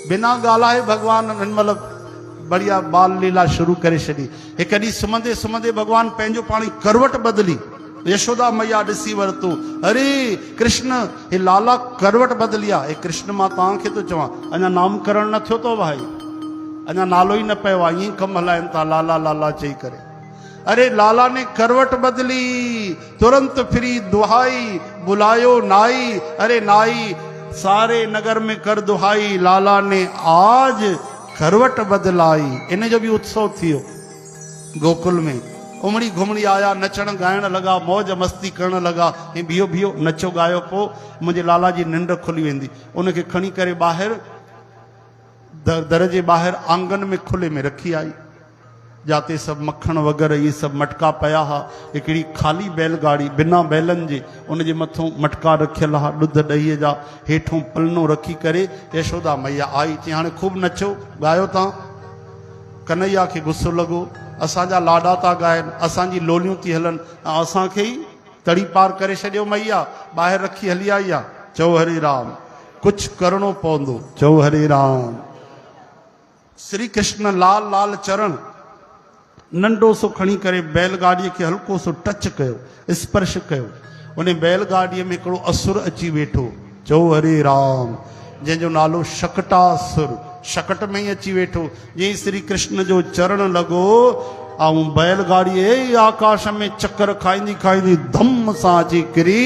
बिना ॻाल्हाए भगवान मतलब बढ़िया बाल लीला शुरू करे छॾी। हिकु ॾींहुं सुम्हंदे सुम्हंदे भगवान पंहिंजो पाण करवट बदिली। यशोदा मैया ॾिसी वरितो, अरे कृष्ण हे लाला करवट बदिली आहे। हे कृष्ण मां तव्हांखे थो चवां, अञा नामकरण न थियो अथव भाई, अञा नालो ई न पियो आहे, ईअं कमु हलाइनि था लाला लाला चई करे। अरे लाला ने करवट बदली, तुरंत फिरी दुहाई, बुलायो नाई। अरे नाई सारे नगर में कर दुहाई, लाला ने आज करवट बदलाई। इन जो भी उत्सव थियो गोकुल में। उमड़ी घुमड़ी आया, नचण गायण लगा, मौज मस्ती करण लगा। ऐं बीहो बीहो नचो गायो, पोइ मुंहिंजे लाला जी निंड खुली वेंदी। उनखे खणी करे ॿाहिरि दर जे ॿाहिरि आंगन में खुले में रखी आई, जाते सभु मक्खण वग़ैरह इहे सभु मटका पिया हुआ। हिकिड़ी ख़ाली बैलगाड़ी बिना बैलनि जे, उनजे मथां मटका रखियल हुआ ॾुध ॾहीअ जा, हेठों पलनो रखी करे यशोदा मैया आई। चई हाणे ख़ूब नचो ॻायो तव्हां। कन्हैया खे गुस्सो लॻो, असांजा लाॾा था ॻाइनि, असांजी लोलियूं थी हलनि, ऐं असांखे ई तड़ी पार करे छॾियो। मैया ॿाहिरि रखी हली आई आहे। चओ हरे राम, कुझु करिणो पवंदो। चओ हरे राम। श्री कृष्ण लाल लाल चरण नंढो सो खणी करे बैलगाड़ीअ खे हल्को सो टच कयो, स्पर्श कयो। उन बैलगाड़ीअ में हिकिड़ो असुर अची वेठो। चओ हरे राम। जंहिंजो नालो शकटासुर, शकट में ई अची वेठो। जीअं श्री कृष्ण जो चरण लॻो, ऐं बैलगाड़ी आकाश में चक्कर खाईंदी खाईंदी धम सां अची किरी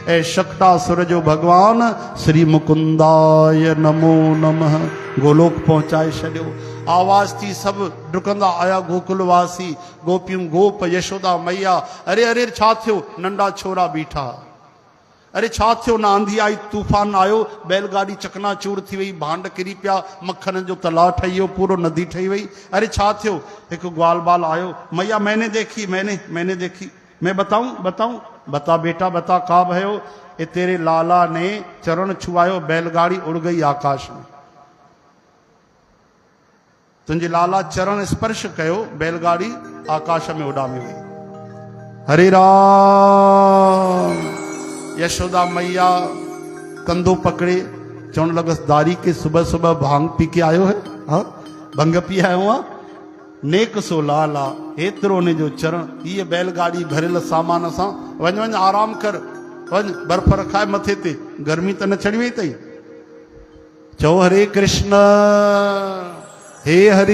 ऐं शकटासुर जो भगवान श्री मुकुंदाय नमो नमः गोलोक पहुंचाए छॾियो। आवाज थी, सब डुकंदा आया गोकुलवासी, गोपियूं गोप यशोदा मैया। अरे अरे छा थियो? नंढा छोरा बीठा। अरे छा थियो? न आंधी आई, तूफान आयो, बैलगाड़ी चकनाचूर थी वई, भांड किरी पिया, मक्खन जो तलाउ ठही वियो, पूरो नदी ठही वई। अरे छा थियो? हिकु ग्वाल बाल आयो। मैया मैंने देखी, मैंने देखी। मैं बताऊं? बता बेटा बता, का भयो? ये तेरे लाला ने चरण छुआयो, बैलगाड़ी उड़ गई आकाश में। तुंहिंजे लाला चरण स्पर्श कयो, बैलगाड़ी आकाश में उॾामी वई। हरे राम। यशोदा मैया कंधो पकड़े चवण लॻसि, दारी के सुबह सुबह भांग पी के आयो है? हाँ, भंग पी आयो आहे? नेक सो लाला, एतिरो ने जो चरण। ये बैलगाड़ी भरियल सामान सां, वञ आराम कर, वञ बर्फ रखाए मथे ते, गर्मी त न चढ़ी वई अथई। चओ हरे कृष्ण, हे हरे